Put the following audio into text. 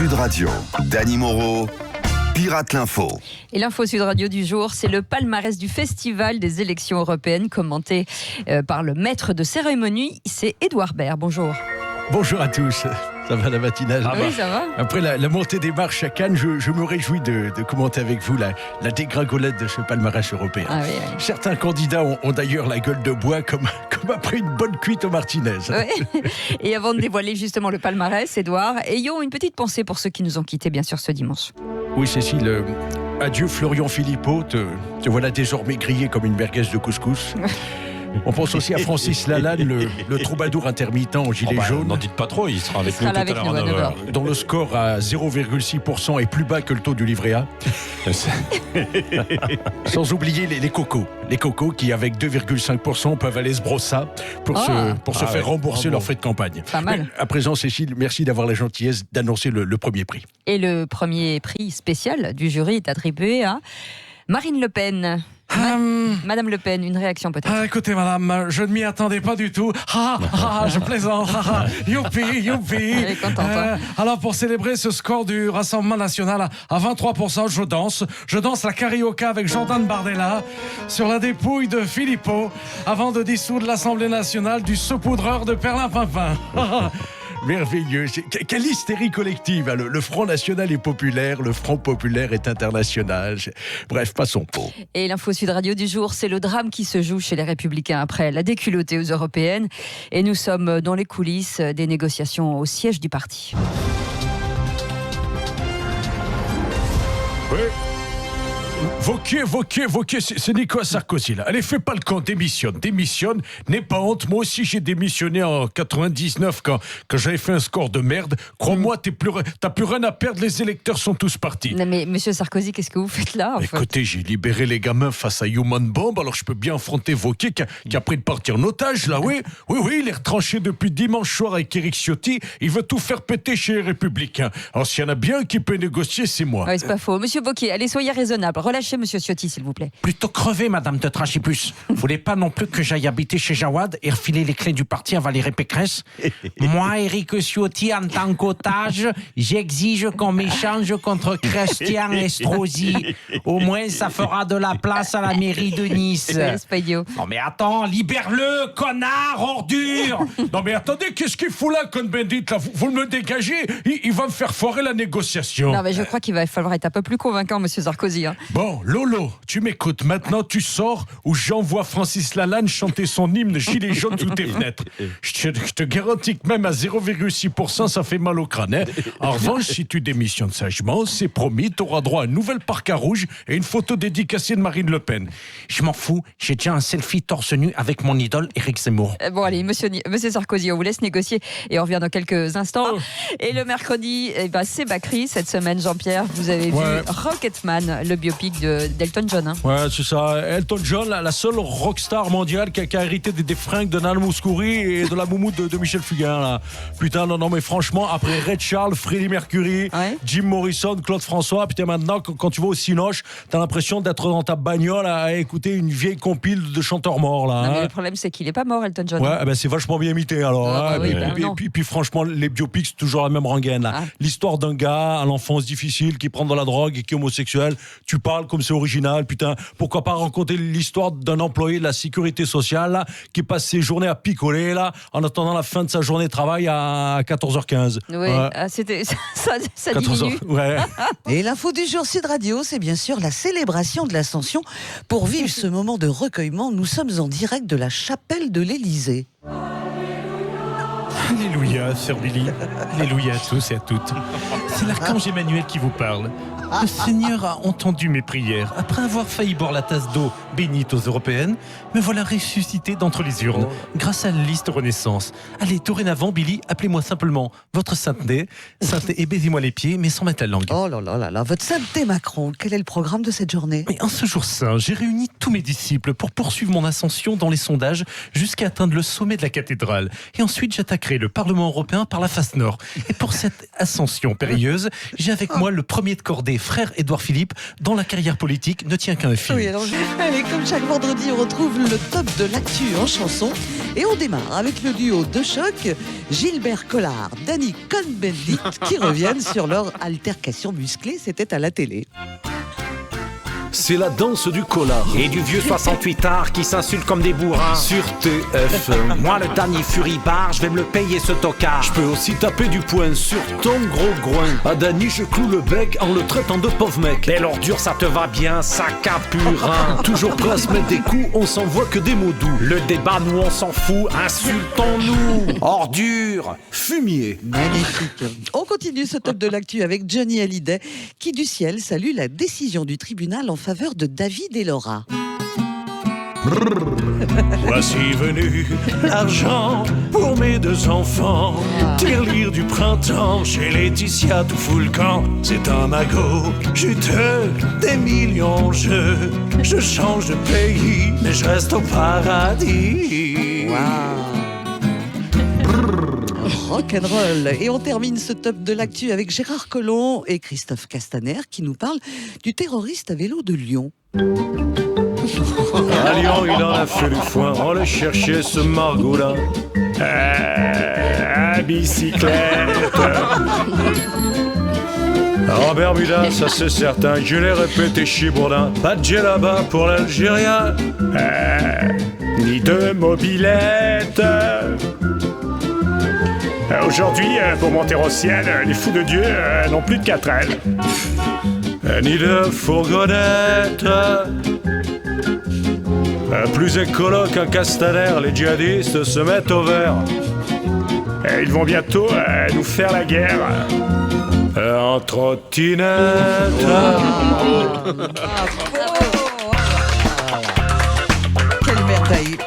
Sud Radio, Dany Moreau, Pirate l'Info. Et l'info Sud Radio du jour, c'est le palmarès du festival des élections européennes commenté par le maître de cérémonie, c'est Édouard Baird. Bonjour. Bonjour à tous. Ça va la matinale? Oui, ça va. Après la montée des marches à Cannes, je me réjouis de commenter avec vous la dégringolade de ce palmarès européen. Ah, oui, oui. Certains candidats ont d'ailleurs la gueule de bois comme après une bonne cuite au Martinez. Oui. Et avant de dévoiler justement le palmarès, Édouard, ayons une petite pensée pour ceux qui nous ont quittés bien sûr ce dimanche. Oui, Cécile, adieu Florian Philippot, te voilà désormais grillé comme une merguez de couscous. On pense aussi à Francis Lalanne, le troubadour intermittent en gilet jaune. N'en dites pas trop, il sera avec nous tout à l'heure à 9h. Dont le score à 0,6% est plus bas que le taux du livret A. Sans oublier les cocos. Les cocos qui, avec 2,5%, peuvent aller se brosser pour se faire rembourser leurs frais de campagne. Pas mal. Mais à présent, Cécile, merci d'avoir la gentillesse d'annoncer le premier prix. Et le premier prix spécial du jury est attribué à Marine Le Pen. Madame Le Pen, une réaction peut-être. Écoutez madame, je ne m'y attendais pas du tout. Je plaisante. Youpi. Elle est contente, hein. Alors pour célébrer ce score du Rassemblement National à 23%, je danse la carioca avec Jordan Bardella sur la dépouille de Philippot avant de dissoudre l'Assemblée Nationale du saupoudreur de Perlimpinpin. Merveilleux. Quelle hystérie collective. Le Front National est populaire, le Front Populaire est international. Bref, passons. Et l'info Sud Radio du jour, c'est le drame qui se joue chez les Républicains après la déculottée aux européennes. Et nous sommes dans les coulisses des négociations au siège du parti. Oui. Vauquier, c'est Nicolas Sarkozy là. Allez, fais pas le camp, démissionne, n'aie pas honte. Moi aussi j'ai démissionné en 99 quand j'avais fait un score de merde. Crois-moi, t'as plus rien à perdre, les électeurs sont tous partis. Non mais monsieur Sarkozy, qu'est-ce que vous faites là en fait ? Écoutez, j'ai libéré les gamins face à Human Bomb, alors je peux bien affronter Vauquier qui a pris de partir en otage là, oui, il est retranché depuis dimanche soir avec Éric Ciotti, il veut tout faire péter chez les Républicains. Alors s'il y en a bien qui peut négocier, c'est moi. Ouais, c'est pas faux. Monsieur Vauquier, allez, soyez raisonnable. Relâchez monsieur Ciotti, s'il vous plaît. Plutôt crever, madame de Trachipus. Vous voulez pas non plus que j'aille habiter chez Jawad et refiler les clés du parti à Valérie Pécresse? Moi, Éric Ciotti, en tant qu'otage, j'exige qu'on m'échange contre Christian Estrosi. Au moins, ça fera de la place à la mairie de Nice. C'est pas idiot. Non mais attends, libère-le, connard, ordure. Non mais attendez, qu'est-ce qu'il fout là, Cohn-Bendit là, vous me dégagez, il va me faire foirer la négociation. Non mais je crois qu'il va falloir être un peu plus convaincant, monsieur Sarkozy. Hein. Bon, Lolo, tu m'écoutes. Maintenant, tu sors ou j'envoie Francis Lalanne chanter son hymne gilet jaune sous tes fenêtres. Je te garantis que même à 0,6%, ça fait mal au crâne. Hein. En revanche, si tu démissionnes sagement, c'est promis, tu auras droit à un nouvel parc à rouge et une photo dédicacée de Marine Le Pen. Je m'en fous, j'ai déjà un selfie torse nu avec mon idole Éric Zemmour. Bon allez, monsieur Sarkozy, on vous laisse négocier et on revient dans quelques instants. Et le mercredi, c'est Bakri cette semaine, Jean-Pierre. Vous avez vu Rocketman, le biopic d'Elton John. Hein. Ouais, c'est ça. Elton John, la seule rockstar mondiale qui a hérité des fringues de Nana Mouskouri et de la moumoute de Michel Fugain. Là. Putain, non, mais franchement, après Ray Charles, Freddie Mercury, Jim Morrison, Claude François, putain, maintenant, quand tu vas au Cinoche, t'as l'impression d'être dans ta bagnole à écouter une vieille compile de chanteurs morts. Là, non, mais le problème, c'est qu'il est pas mort, Elton John. Ouais, c'est vachement bien imité, alors. Puis franchement, les biopics, c'est toujours la même rengaine. Là. L'histoire d'un gars à l'enfance difficile qui prend de la drogue et qui est homosexuel, tu parles comme c'est original, putain, pourquoi pas raconter l'histoire d'un employé de la sécurité sociale là, qui passe ses journées à picoler là, en attendant la fin de sa journée de travail à 14h15. Oui, c'était ça 14h, diminue. ouais. Et l'info du jour Sud Radio, c'est bien sûr la célébration de l'Ascension. Pour vivre ce moment de recueillement, nous sommes en direct de la chapelle de l'Élysée. Alléluia, sœur Billy. Alléluia à tous et à toutes. C'est l'archange Emmanuel qui vous parle. Le Seigneur a entendu mes prières. Après avoir failli boire la tasse d'eau bénite aux européennes, me voilà ressuscité d'entre les urnes, grâce à la liste Renaissance. Allez, dorénavant, Billy, appelez-moi simplement votre sainteté, et baisez-moi les pieds, mais sans mettre la langue. Oh là là là là, votre sainteté Macron, quel est le programme de cette journée ? Mais en ce jour saint, j'ai réuni tous mes disciples pour poursuivre mon ascension dans les sondages jusqu'à atteindre le sommet de la cathédrale. Et ensuite, j'attaquerai le Parlement européen par la face nord. Et pour cette ascension périlleuse, j'ai avec moi le premier de cordée, frère Édouard Philippe, dont la carrière politique ne tient qu'à un fil. Oui, alors elle est comme chaque vendredi, on retrouve le top de l'actu en chanson. Et on démarre avec le duo de choc, Gilbert Collard, Danny Cohn-Bendit, qui reviennent sur leur altercation musclée. C'était à la télé. C'est la danse du collard Et du vieux 68 art qui s'insulte comme des bourrins. sur TF1. Moi, le dernier Furibar, je vais me le payer ce tocard. Je peux aussi taper du poing sur ton gros groin. À Dany, je cloue le bec en le traitant de pauvre mec. Belle ordure, ça te va bien, sac à purin. Toujours prêt à se mettre des coups, on s'envoie que des mots doux. Le débat, nous, on s'en fout, insultons-nous. Ordure. Fumier. Magnifique. On continue ce top de l'actu avec Johnny Hallyday, qui du ciel salue la décision du tribunal en faveur de David et Laura. Voici venu l'argent pour mes 2 enfants. Tirelire du printemps chez Laetitia tout fout le camp. C'est un magot juteux, des millions je change de pays, mais je reste au paradis. Rock'n'roll. Et on termine ce top de l'actu avec Gérard Collomb et Christophe Castaner qui nous parlent du terroriste à vélo de Lyon. À Lyon, il en a fait du foin. On le cherchait, ce margot-là. À bicyclette. En Bermuda, ça c'est certain. Je l'ai répété chez Bourdin. Pas de là-bas pour l'Algérien. Ni de mobilette. Aujourd'hui, pour monter au ciel, les fous de Dieu n'ont plus de 4 ailes. Ni de fourgonnette. Plus écolo qu'un Castaner, les djihadistes se mettent au vert. Ils vont bientôt nous faire la guerre. En trottinette. Quelle merveille.